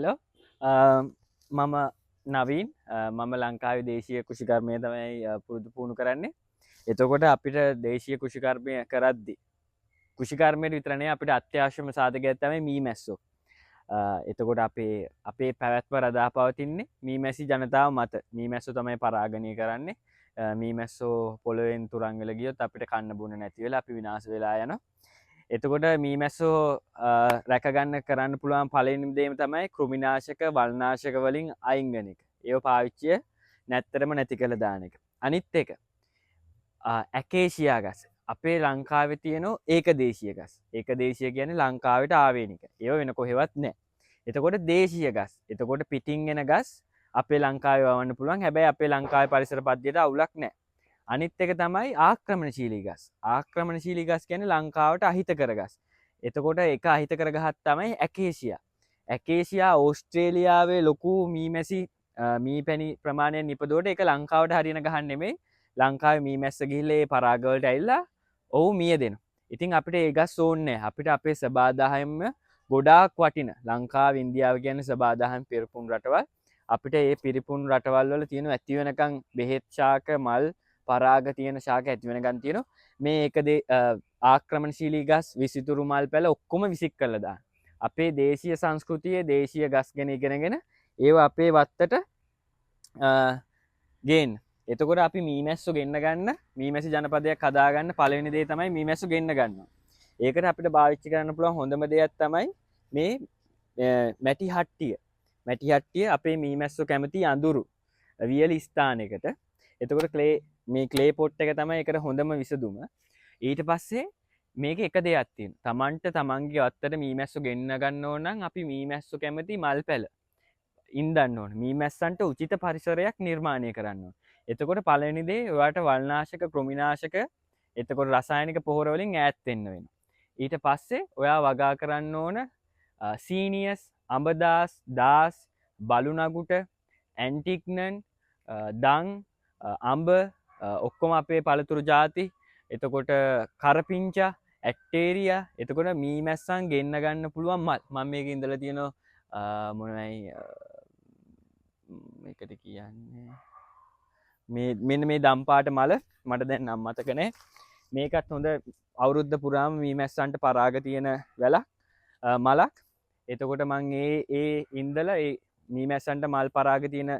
Hello මම නවීන් මම ලංකාවේ දේශීය කෘෂිකර්මය තමයි පුරුදු පුහුණු කරන්නේ. එතකොට අපිට දේශීය කෘෂිකර්මය කරද්දි කෘෂිකර්මයට විතරනේ අපිට අත්‍යවශ්‍යම සාධකයක් තමයි මීමැස්සෝ. එතකොට අපේ පැවැත්ම රඳා පවතින්නේ මීමැසි ජනතාව මත. මීමැස්සෝ තමයි පරාගණය කරන්නේ. මීමැස්සෝ පොළොවෙන් තුරන් වෙලා ගියොත් අපිට කන්න බොන්න නැති වෙලා අපි විනාශ වෙලා යනවා. එතකොට මීමැස්සෝ රැකගන්න කරන්න පුළුවන් පළවෙනිම දේම තමයි කෘමිනාශක වල්නාශක වලින් අයින් වෙන එක. ඒව පාවිච්චිය නැත්තරම නැති කළ දාන එක. අනිත් එක ඇකේෂියා ගස්. අපේ ලංකාවේ තියෙන ඒකදේශීය ගස්. ඒකදේශීය කියන්නේ ලංකාවට ආවේනික. ඒව වෙන කොහෙවත් නැහැ. එතකොට දේශීය ගස්. එතකොට පිටින් එන ගස් අපේ ලංකාවේ වවන්න පුළුවන්. හැබැයි අපේ ලංකාවේ පරිසර පද්ධතියට අවුලක් නැහැ. අනිත් එක තමයි ආක්‍රමණශීලී ගස්. ආක්‍රමණශීලී ගස් කියන්නේ ලංකාවට අහිතකර ගස්. එතකොට එක අහිතකර ගහක් තමයි ඇකේෂියා. ඇකේෂියා ඕස්ට්‍රේලියාවේ ලොකු මීමැසි මීපැණි ප්‍රමාණයෙන් නිපදවුවට ඒක ලංකාවට හරියන ගහක් නෙමෙයි. ලංකාවේ මීමැස්ස ගිහිල්ලා ඒ පරාග වලට ඇවිල්ලා ඔව් මිය දෙනවා. ඉතින් අපිට ඒ ගස් ඕනේ නැහැ. අපිට අපේ සබාදාහයෙන්ම ගොඩාක් වටින ලංකාව ඉන්දියාව කියන්නේ සබාදාහයෙන් පිරිපුන් රටවල්. අපිට ඒ පිරිපුන් රටවල් වල තියෙන ඇති වෙනකන් බෙහෙත් ශාක මල් පරාග තියෙන ශාක ඇති වෙනකන් තියෙනවා. මේ ඒකදේ ආක්‍රමණශීලී ගස් විසිතුරු මල් පැල ඔක්කොම විසික් කරලා දාන්න. අපේ දේශීය සංස්කෘතියේ දේශීය ගස් ගැන ඉගෙනගෙන ඒව අපේ වත්තට ගේන්න. එතකොට අපි මීමැස්සෝ ගෙන්න ගන්න මීමැසි ජනපදයක් හදාගන්න පළවෙනි දේ තමයි මීමැස්සෝ ගෙන්න ගන්නවා. ඒකට අපිට පාවිච්චි කරන්න පුළුවන් හොඳම දෙයක් තමයි මේ මැටි හට්ටිය. මැටි හට්ටිය අපේ මීමැස්සෝ කැමති අඳුරු වියලි ස්ථානයකට. එතකොට මේ ක්ලේ පොට් එක තමයි එකට හොඳම විසඳුම. ඊට පස්සේ මේක එක දෙයක් තියෙනවා. Tamanට තමන්ගේ වත්තට මීමැස්සෝ ගෙන්න ගන්න ඕන නම් අපි මීමැස්සෝ කැමති මල් පැල ඉන්දන්න ඕන. මීමැස්සන්ට උචිත පරිසරයක් නිර්මාණය කරන්න ඕන. එතකොට පළවෙනි දේ ඔයාට වල්නාශක කෘමිනාශක එතකොට රසායනික පොහොර වලින් ඈත් වෙන්න වෙනවා. ඊට පස්සේ ඔයා වගා කරන්න ඕන සීනියස් අඹදාස් දාස් බලුනගුට ඇන්ටික්නන් දං අඹ ඔක්කොම අපේ පළතුරු ජාති. එතකොට කරපිංචා ඇක්ටේරියා එතකොට මීමැස්සන් ගෙන්න ගන්න පුළුවන් මල්. මම මේක ඉඳලා තියෙනවා මොනවයි මේකට කියන්නේ මෙන්න මේ දම්පාට මල මට දැන් නම් මතක නැහැ. මේකත් හොඳ අවුරුද්ද පුරාම මීමැස්සන්ට පරාග තියෙන වැලක් මලක්. එතකොට මං ඒ ඉඳලා ඒ මීමැස්සන්ට මල් පරාග තියෙන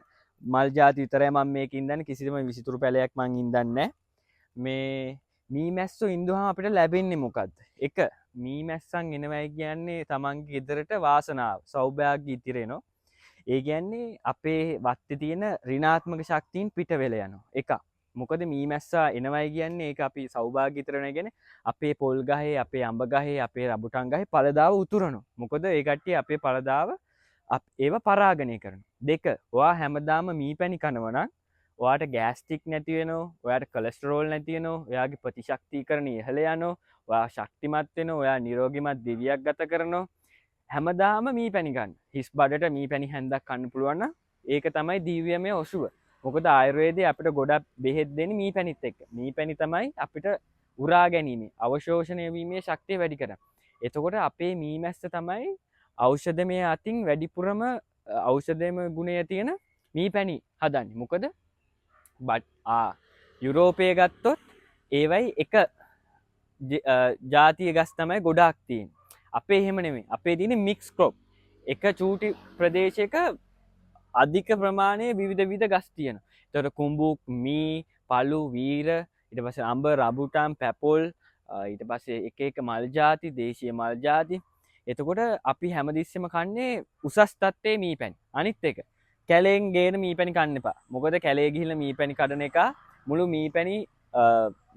මල් ජාති විතරයි මම මේක ඉඳන්නේ. කිසිම විසිතුරු පැලයක් මං ඉඳන්නේ නැහැ. මේ මීමැස්සෝ ඉඳුවහම අපිට ලැබෙන්නේ මොකද්ද? එක මීමැස්සන් එනවයි කියන්නේ තමන්ගේ ගෙදරට වාසනාව සෞභාග්‍ය ඉතිරෙනවා. ඒ කියන්නේ අපේ වත්තේ තියෙන ඍණාත්මක ශක්තියින් පිට වෙලා යනවා. එක මොකද මීමැස්සා එනවයි කියන්නේ ඒක අපි සෞභාග්‍ය ඉතරන කියන්නේ අපේ පොල් ගහේ අපේ අඹ ගහේ අපේ රබුටන් ගහේ පළදාව උතුරනවා. මොකද ඒ කට්ටිය අපේ පළදාව ඒව පරාගණය කරනවා. දෙක ඔයා හැමදාම මීපැණි කනවා නම් ඔයාට ගෑස්ටික් නැති වෙනවා, ඔයාට කොලෙස්ටරෝල් නැති වෙනවා, ඔයාගේ ප්‍රතිශක්තිකරණය ඉහළ යනවා, ඔයා ශක්තිමත් වෙනවා, ඔයා නිරෝගිමත් දිවියක් ගත කරනවා. හැමදාම මීපැණි ගන්න. හිස් බඩට මීපැණි හැන්දක් කන්න පුළුවන් නම් ඒක තමයි දිව්‍යමය ඔසුව. මොකද ආයුර්වේදයේ අපිට ගොඩක් බෙහෙත් දෙන්නේ මීපැණිත් එක්ක. මීපැණි තමයි අපිට උරා ගැනීමේ, අවශෝෂණය වීමේ ශක්තිය වැඩි කරන්නේ. එතකොට අපේ මීමැස්ස තමයි ඖෂධමය අතින් වැඩිපුරම ඖෂධමය ගුණය තියෙන මීපැණි හදන්නේ. මොකද යුරෝපයේ ගත්තොත් ඒවයි එක ජාතිය ගස් තමයි ගොඩාක් තියෙන්නේ. අපේ එහෙම නෙමෙයි. අපේ තියෙන්නේ මික්ස් ක්‍රොප්. එක චූටි ප්‍රදේශයක අධික ප්‍රමාණයේ විවිධ ගස් තියෙනවා. ඒතකොට කුඹුක්, මී, පළු, වීර, ඊට පස්සේ අඹ, රබුටන්, පැපොල්, ඊට පස්සේ එක මල් ಜಾති, දේශීය මල් ಜಾති. එතකොට අපි හැමතිස්සෙම කන්නේ උසස් තත්ත්වයේ මීපැණි. අනිත් එක කැලෙන් ගේන මීපැණි කන්න එපා. මොකද කැලේ ගිහිල්ලා මීපැණි කඩන එක මුළු මීපැණි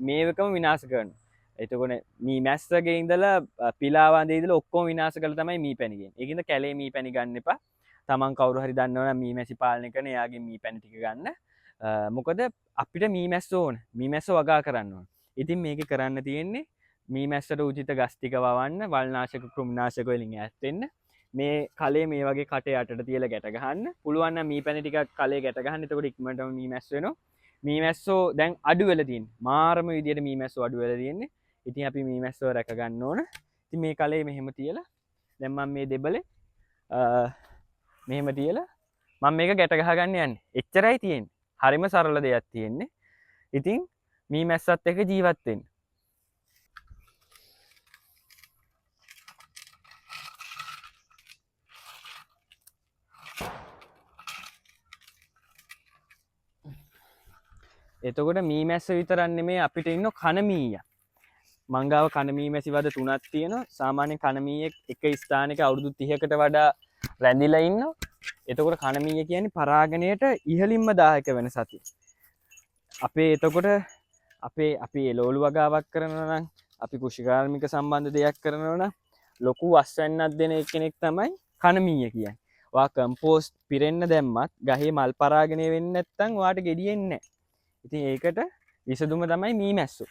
මේවකම විනාශ කරනවා. එතකොට මීමැස්සගේ ඉඳලා පිලාවන්දේ ඉඳලා ඔක්කොම විනාශ කරලා තමයි මීපැණි ගන්නේ. ඒකින්ද කැලේ මීපැණි ගන්න එපා. තමන් කවුරු හරි දන්නවනම් මීමැසි පාලනය කරන එයාගේ මීපැණි ටික ගන්න. මොකද අපිට මීමැස්සෝ ඕන. මීමැස්සෝ වගා කරන්න ඕන. ඉතින් මේක කරන්න තියෙන්නේ මීමැස්සට උචිත ගස් ටික වවන්න, වල්නාශක කෘමිනාශක වලින් ඈත් වෙන්න. මේ කලේ මේ වගේ කටේ යටට තියලා ගැට ගහන්න. පුළුවන් නම් මීපැණි ටිකක් කලේ ගැට ගහන්න. එතකොට ඉක්මනටම මීමැස්ස වෙනවා. මීමැස්සෝ දැන් අඩු වෙලා තියෙන්නේ. මාරම විදියට මීමැස්සෝ අඩු වෙලා තියෙන්නේ. ඉතින් අපි මීමැස්සෝ රැක ගන්න ඕන. ඉතින් මේ කලේ මෙහෙම තියලා දැන් මම මේ දෙබලේ මෙහෙම තියලා මම මේක ගැට ගහගන්න යන්නේ. එච්චරයි තියෙන්නේ. හරිම සරල දෙයක් තියෙන්නේ. ඉතින් මී මැස්සත් එක්ක ජීවත් වෙන්න. එතකොට මී මැස්ස විතරක් නෙමෙයි අපිට ඉන්න කන මීයා. මංගාව කන මී මැසි වද 3ක් තියෙනවා. සාමාන්‍ය කන මීයෙක් එක ස්ථානයක අවුරුදු 30කට වඩා රැඳිලා ඉන්නවා. එතකොට කන මීය කියන්නේ පරාගණයට ඉහළින්ම දායක වෙන සතිය. අපේ එතකොට අපි එළවලු වගාවක් කරනවා නම් අපි කෘෂිකාර්මික සම්බන්ධ දෙයක් කරනවා නම් ලොකු වස්වැන්නක් දෙන කෙනෙක් තමයි කන මීය කියන්නේ. ඔයා කම්පෝස්ට් පිරෙන්න දැම්මත් ගහේ මල් පරාගණය වෙන්නේ නැත්නම් ඔයාට ගෙඩියෙන්නේ නැහැ. ඉතින් ඒකට විසඳුම තමයි මී මැස්සෝ.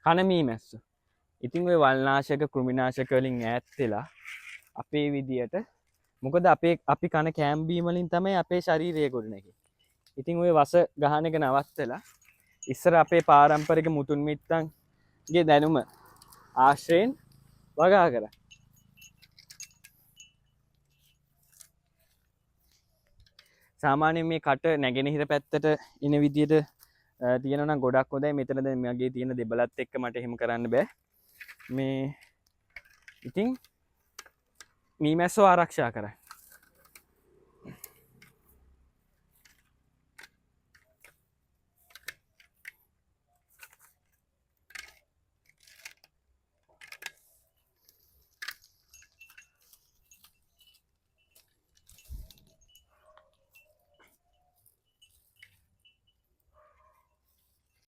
කන මී මැස්සෝ. ඉතින් ඔය වල්නාශක කෘමිනාශක වලින් ඈත් වෙලා අපේ විදියට මොකද අපි කන කෑම් බීම වලින් තමයි අපේ ශරීරය ගොඩනැගෙන්නේ. ඉතින් ඔය වස ගහන එක නවත්තලා ඉස්සර අපේ පාරම්පරික මුතුන් මිත්තන්ගේ දැනුම ආශ්‍රයෙන් වගා කරා. සාමාන්‍යයෙන් මේ කට නැගෙනහිර පැත්තට ඉන විදියට තියෙනවා නම් ගොඩක් හොඳයි. මෙතන දැන් මගේ තියෙන දෙබලත් එක්ක මට එහෙම කරන්න බෑ. මේ ඉතින් මී මැස්සෝ ආරක්ෂා කරන්න.